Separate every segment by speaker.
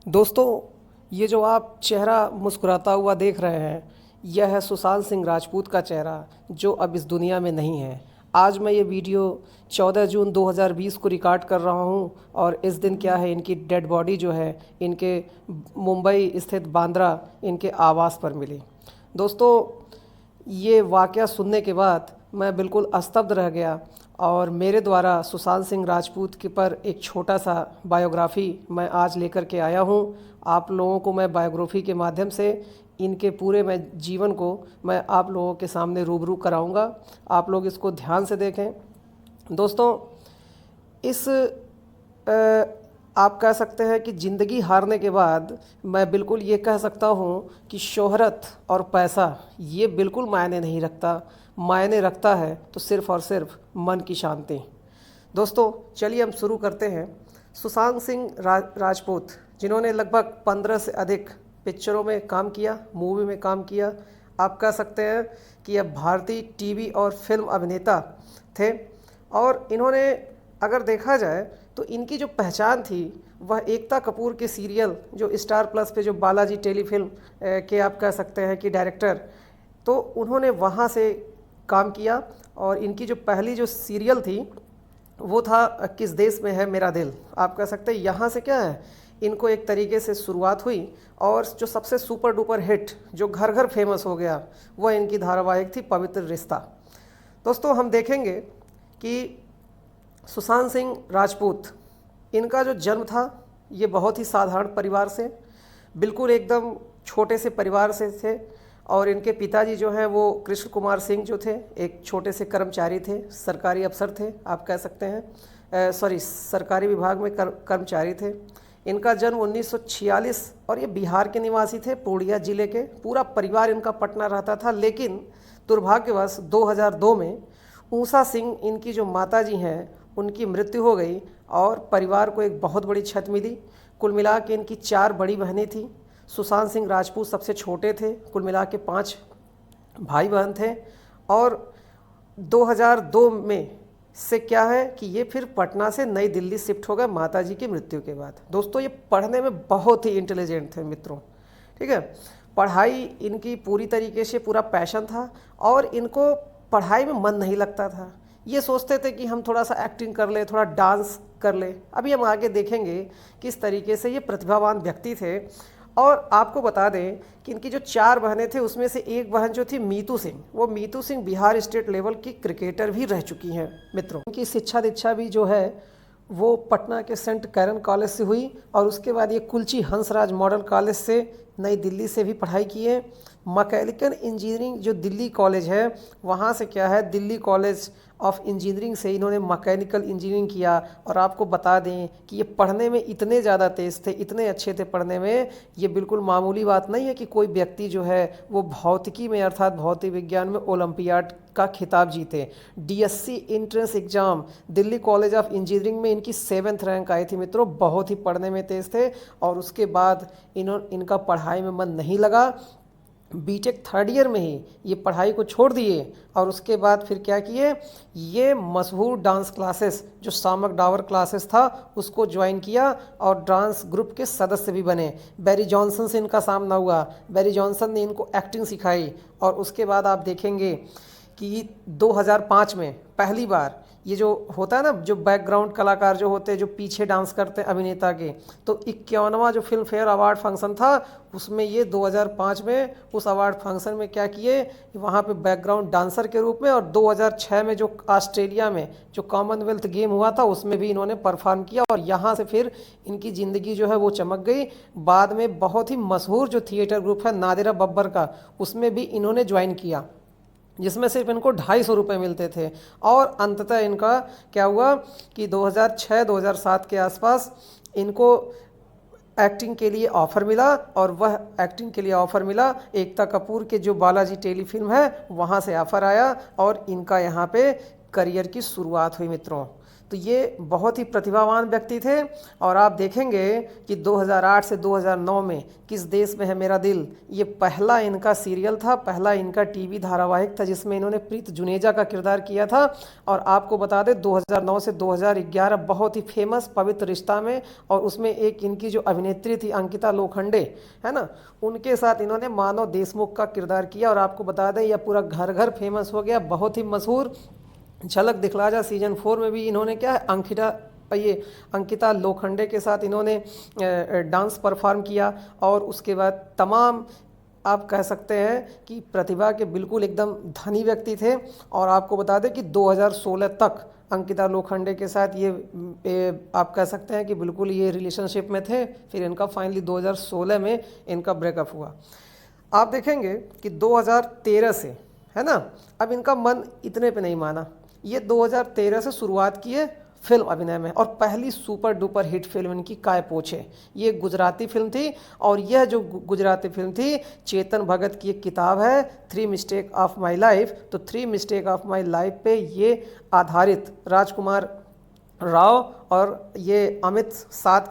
Speaker 1: दोस्तों, ये जो आप चेहरा मुस्कुराता हुआ देख रहे हैं, यह है सुशांत सिंह राजपूत का चेहरा, जो अब इस दुनिया में नहीं है। आज मैं ये वीडियो 14 जून 2020 को रिकॉर्ड कर रहा हूँ और इस दिन क्या है, इनकी डेड बॉडी जो है इनके मुंबई स्थित बांद्रा इनके आवास पर मिली। दोस्तों, ये वाक़या सुनने के बाद मैं बिल्कुल स्तब्ध रह गया और मेरे द्वारा सुशांत सिंह राजपूत के पर एक छोटा सा बायोग्राफ़ी मैं आज लेकर के आया हूँ। आप लोगों को मैं बायोग्राफ़ी के माध्यम से इनके पूरे मैं जीवन को मैं आप लोगों के सामने रूबरू कराऊंगा। आप लोग इसको ध्यान से देखें। दोस्तों, इस आप कह सकते हैं कि ज़िंदगी हारने के बाद मैं बिल्कुल ये कह सकता हूँ कि शोहरत और पैसा ये बिल्कुल मायने नहीं रखता। मायने रखता है तो सिर्फ़ और सिर्फ मन की शांति। दोस्तों, चलिए हम शुरू करते हैं। सुशांत सिंह राजपूत, जिन्होंने लगभग 15 से अधिक पिक्चरों में काम किया, मूवी में काम किया। आप कह सकते हैं कि यह भारतीय टीवी और फिल्म अभिनेता थे और इन्होंने, अगर देखा जाए तो इनकी जो पहचान थी वह एकता कपूर के सीरियल जो स्टार प्लस पे जो बालाजी टेलीफिल्म के आप कह सकते हैं कि डायरेक्टर, तो उन्होंने वहाँ से काम किया। और इनकी जो पहली जो सीरियल थी वो था किस देश में है मेरा दिल। आप कह सकते हैं यहाँ से क्या है, इनको एक तरीके से शुरुआत हुई और जो सबसे सुपर डुपर हिट जो घर घर फेमस हो गया वह इनकी धारावाहिक थी पवित्र रिश्ता। दोस्तों, हम देखेंगे कि सुशांत सिंह राजपूत, इनका जो जन्म था ये बहुत ही साधारण परिवार से, बिल्कुल एकदम छोटे से परिवार से थे। और इनके पिताजी जो हैं वो कृष्ण कुमार सिंह जो थे, एक छोटे से कर्मचारी थे, सरकारी अफसर थे, आप कह सकते हैं, सरकारी विभाग में कर्मचारी थे। इनका जन्म 1946 और ये बिहार के निवासी थे, पूर्णिया जिले के। पूरा परिवार इनका पटना रहता था, लेकिन दुर्भाग्यवश 2002 में ऊषा सिंह, इनकी जो माताजी हैं, उनकी मृत्यु हो गई और परिवार को एक बहुत बड़ी क्षति मिली। कुल मिला के इनकी 4 बड़ी बहनें थीं। सुशांत सिंह राजपूत सबसे छोटे थे। कुल मिला के 5 भाई बहन थे। और 2002 में से क्या है कि ये फिर पटना से नई दिल्ली शिफ्ट हो गए माताजी की मृत्यु के बाद। दोस्तों, ये पढ़ने में बहुत ही इंटेलिजेंट थे मित्रों, ठीक है। पढ़ाई इनकी पूरी तरीके से पूरा पैशन था और इनको पढ़ाई में मन नहीं लगता था। ये सोचते थे कि हम थोड़ा सा एक्टिंग कर ले, थोड़ा डांस कर ले। अभी हम आगे देखेंगे किस तरीके से ये प्रतिभावान व्यक्ति थे। और आपको बता दें कि इनकी जो 4 बहनें थे उसमें से एक बहन जो थी मीतू सिंह, वो मीतू सिंह बिहार स्टेट लेवल की क्रिकेटर भी रह चुकी हैं मित्रों। इनकी शिक्षा दीक्षा भी जो है वो पटना के सेंट कैरन कॉलेज से हुई और उसके बाद ये कुलची हंसराज मॉडल कॉलेज से नई दिल्ली से भी पढ़ाई की है। मैकेनिकल इंजीनियरिंग जो दिल्ली कॉलेज है वहाँ से क्या है, दिल्ली कॉलेज ऑफ इंजीनियरिंग से इन्होंने मैकेनिकल इंजीनियरिंग किया। और आपको बता दें कि ये पढ़ने में इतने ज़्यादा तेज़ थे, इतने अच्छे थे पढ़ने में, ये बिल्कुल मामूली बात नहीं है कि कोई व्यक्ति जो है वो भौतिकी में अर्थात भौतिक विज्ञान में ओलंपियाड का खिताब जीते। DSC entrance exam Delhi college of engineering में इनकी 7th रैंक आई थी मित्रों। बहुत ही पढ़ने में तेज़ थे और उसके बाद इनका पढ़ाई में मन नहीं लगा। बीटेक 3rd ईयर में ही ये पढ़ाई को छोड़ दिए और उसके बाद फिर क्या किए, ये मशहूर डांस क्लासेस जो सामक डावर क्लासेस था उसको ज्वाइन किया और डांस ग्रुप के सदस्य भी बने। बैरी जॉनसन से इनका सामना हुआ। बैरी जॉनसन ने इनको एक्टिंग सिखाई और उसके बाद आप देखेंगे कि 2005 में पहली बार ये जो होता है ना, जो बैकग्राउंड कलाकार जो होते हैं जो पीछे डांस करते हैं अभिनेता के, तो 51वां जो फिल्म फेयर अवार्ड फंक्शन था उसमें ये 2005 में उस अवार्ड फंक्शन में क्या किए, वहाँ पे बैकग्राउंड डांसर के रूप में। और 2006 में जो ऑस्ट्रेलिया में जो कॉमनवेल्थ गेम हुआ था उसमें भी इन्होंने परफॉर्म किया और यहाँ से फिर इनकी ज़िंदगी जो है वो चमक गई। बाद में बहुत ही मशहूर जो थिएटर ग्रुप है नादिरा बब्बर का, उसमें भी इन्होंने ज्वाइन किया, जिसमें सिर्फ इनको 250 रुपये मिलते थे। और अंततः इनका क्या हुआ कि 2006-2007 के आसपास इनको एक्टिंग के लिए ऑफ़र मिला और वह एक्टिंग के लिए ऑफ़र मिला एकता कपूर के जो बालाजी टेलीफिल्म है वहाँ से ऑफ़र आया और इनका यहाँ पे करियर की शुरुआत हुई मित्रों। तो ये बहुत ही प्रतिभावान व्यक्ति थे। और आप देखेंगे कि 2008 से 2009 में किस देश में है मेरा दिल, ये पहला इनका सीरियल था, पहला इनका टीवी धारावाहिक था जिसमें इन्होंने प्रीत जुनेजा का किरदार किया था। और आपको बता दें 2009 से 2011 बहुत ही फेमस पवित्र रिश्ता में, और उसमें एक इनकी जो अभिनेत्री थी अंकिता लोखंडे, है ना, उनके साथ इन्होंने मानव देशमुख का किरदार किया। और आपको बता दें यह पूरा घर घर फेमस हो गया, बहुत ही मशहूर। झलक दिखला जा सीजन 4 में भी इन्होंने क्या है अंकिता लोखंडे के साथ इन्होंने डांस परफॉर्म किया। और उसके बाद तमाम आप कह सकते हैं कि प्रतिभा के बिल्कुल एकदम धनी व्यक्ति थे। और आपको बता दें कि 2016 तक अंकिता लोखंडे के साथ ये आप कह सकते हैं कि बिल्कुल ये रिलेशनशिप में थे। फिर इनका फाइनली 2016 में इनका ब्रेकअप हुआ। आप देखेंगे कि 2013 से, है ना, अब इनका मन इतने पे नहीं माना, ये 2013 से शुरुआत किए फिल्म अभिनय में। और पहली सुपर डुपर हिट फिल्म इनकी काय पोछे, ये गुजराती फिल्म थी। और यह जो गुजराती फिल्म थी चेतन भगत की एक किताब है three mistake of my life, तो three mistake of my life पे ये आधारित राजकुमार राव और ये अमित साध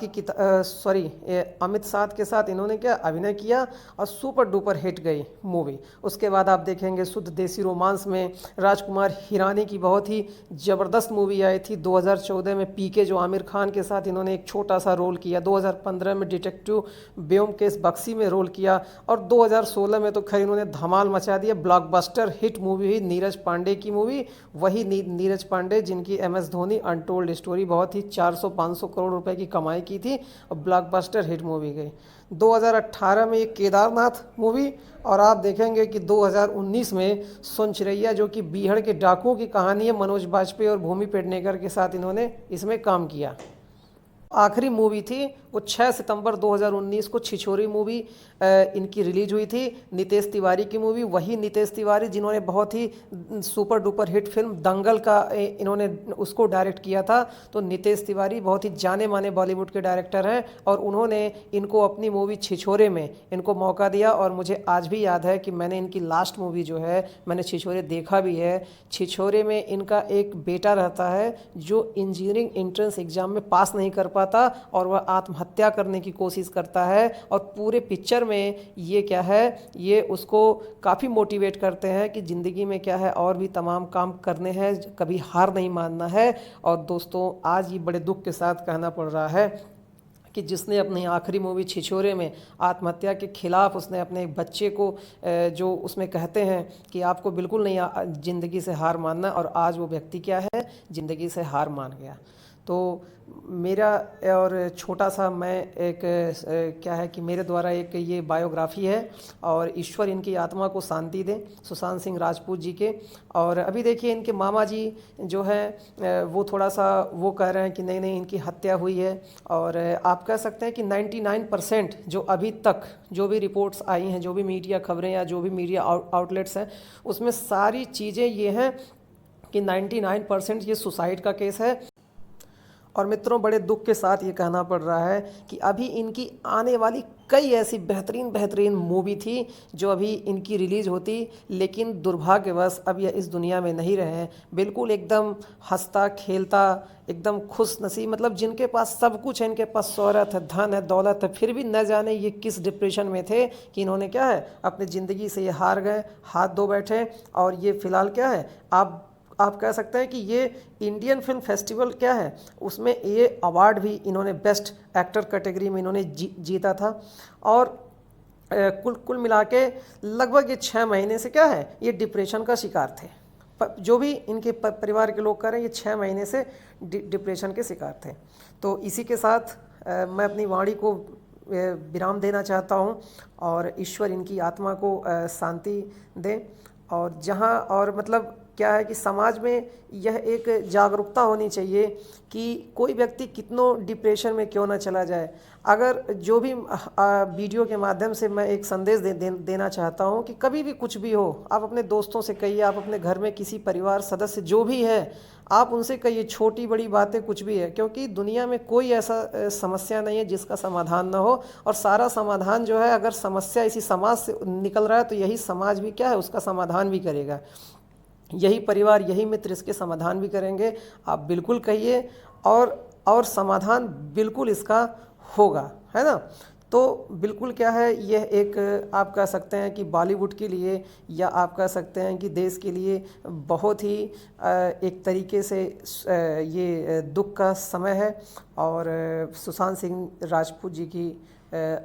Speaker 1: के साथ इन्होंने क्या अभिनय किया और सुपर डुपर हिट गई मूवी। उसके बाद आप देखेंगे शुद्ध देसी रोमांस में राजकुमार हिरानी की बहुत ही ज़बरदस्त मूवी आई थी 2014 में, पीके, जो आमिर खान के साथ इन्होंने एक छोटा सा रोल किया। 2015 में डिटेक्टिव ब्योमकेश बक्सी में रोल किया। और 2016 में तो खैर इन्होंने धमाल मचा दिया, ब्लॉकबस्टर हिट मूवी हुई नीरज पांडे की मूवी, वही नीरज पांडे जिनकी MS धोनी अनटोल्ड स्टोरी बहुत ही 400-500 करोड़ रुपए की कमाई की थी और ब्लॉकबस्टर हिट मूवी गई। 2018 में एक केदारनाथ मूवी। और आप देखेंगे कि 2019 में सुन चिरैया जो कि बीहड़ के डाकुओं की कहानी है, मनोज बाजपेयी और भूमि पेडनेकर के साथ इन्होंने इसमें काम किया। आखिरी मूवी थी वो 6 सितंबर 2019 को छिछोरे मूवी इनकी रिलीज हुई थी, नितेश तिवारी की मूवी। वही नितेश तिवारी जिन्होंने बहुत ही सुपर डुपर हिट फिल्म दंगल का इन्होंने उसको डायरेक्ट किया था। तो नितेश तिवारी बहुत ही जाने माने बॉलीवुड के डायरेक्टर हैं और उन्होंने इनको अपनी मूवी छिछोरे में इनको मौका दिया। और मुझे आज भी याद है कि मैंने इनकी लास्ट मूवी जो है मैंने छिछोरे देखा भी है। छिछोरे में इनका एक बेटा रहता है जो इंजीनियरिंग एंट्रेंस एग्जाम में पास नहीं कर पाता और वह आत्महत्या करने की कोशिश करता है। और पूरे पिक्चर में ये क्या है, ये उसको काफ़ी मोटिवेट करते हैं कि ज़िंदगी में क्या है और भी तमाम काम करने हैं, कभी हार नहीं मानना है। और दोस्तों आज ये बड़े दुख के साथ कहना पड़ रहा है कि जिसने अपनी आखिरी मूवी छिछोरे में आत्महत्या के खिलाफ उसने अपने एक बच्चे को जो उसमें कहते हैं कि आपको बिल्कुल नहीं ज़िंदगी से हार मानना, और आज वो व्यक्ति क्या है, ज़िंदगी से हार मान गया। तो मेरा और छोटा सा मैं एक क्या है कि मेरे द्वारा एक ये बायोग्राफी है और ईश्वर इनकी आत्मा को शांति दे, सुशांत सिंह राजपूत जी के। और अभी देखिए इनके मामा जी जो है वो थोड़ा सा वो कह रहे हैं कि नहीं नहीं इनकी हत्या हुई है। और आप कह सकते हैं कि 99% जो अभी तक जो भी रिपोर्ट्स आई हैं, जो भी मीडिया खबरें या जो भी मीडिया आउटलेट्स हैं, उसमें सारी चीज़ें ये हैं कि 99% ये सुसाइड का केस है। और मित्रों बड़े दुख के साथ ये कहना पड़ रहा है कि अभी इनकी आने वाली कई ऐसी बेहतरीन मूवी थी जो अभी इनकी रिलीज़ होती, लेकिन दुर्भाग्यवश अब यह इस दुनिया में नहीं रहे हैं। बिल्कुल एकदम हंसता खेलता, एकदम खुश नसीब, मतलब जिनके पास सब कुछ है, इनके पास शोहरत है, धन है, दौलत है, फिर भी न जाने ये किस डिप्रेशन में थे कि इन्होंने क्या है अपनी ज़िंदगी से ये हार गए, हाथ धो बैठे। और ये फ़िलहाल क्या है, आप कह सकते हैं कि ये इंडियन फिल्म फेस्टिवल क्या है उसमें ये अवार्ड भी इन्होंने बेस्ट एक्टर कैटेगरी में इन्होंने जीता था। और कुल मिला के लगभग ये 6 महीने से क्या है ये डिप्रेशन का शिकार थे। जो भी इनके परिवार के लोग कह रहे हैं ये 6 महीने से डिप्रेशन के शिकार थे। तो इसी के साथ मैं अपनी वाणी को विराम देना चाहता हूँ और ईश्वर इनकी आत्मा को शांति दे। और जहाँ और मतलब क्या है कि समाज में यह एक जागरूकता होनी चाहिए कि कोई व्यक्ति कितनों डिप्रेशन में क्यों ना चला जाए। अगर जो भी वीडियो के माध्यम से मैं एक संदेश देना चाहता हूं कि कभी भी कुछ भी हो, आप अपने दोस्तों से कहिए, आप अपने घर में किसी परिवार सदस्य जो भी है आप उनसे कहिए, छोटी बड़ी बातें कुछ भी है, क्योंकि दुनिया में कोई ऐसा समस्या नहीं है जिसका समाधान ना हो। और सारा समाधान जो है, अगर समस्या इसी समाज से निकल रहा है तो यही समाज भी क्या है उसका समाधान भी करेगा। यही परिवार, यही मित्र इसके समाधान भी करेंगे। आप बिल्कुल कहिए और समाधान बिल्कुल इसका होगा, है ना। तो बिल्कुल क्या है, यह एक आप कह सकते हैं कि बॉलीवुड के लिए, या आप कह सकते हैं कि देश के लिए बहुत ही एक तरीके से ये दुख का समय है। और सुशांत सिंह राजपूत जी की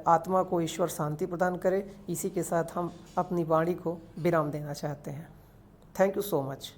Speaker 1: आत्मा को ईश्वर शांति प्रदान करे। इसी के साथ हम अपनी वाणी को विराम देना चाहते हैं। Thank you so much.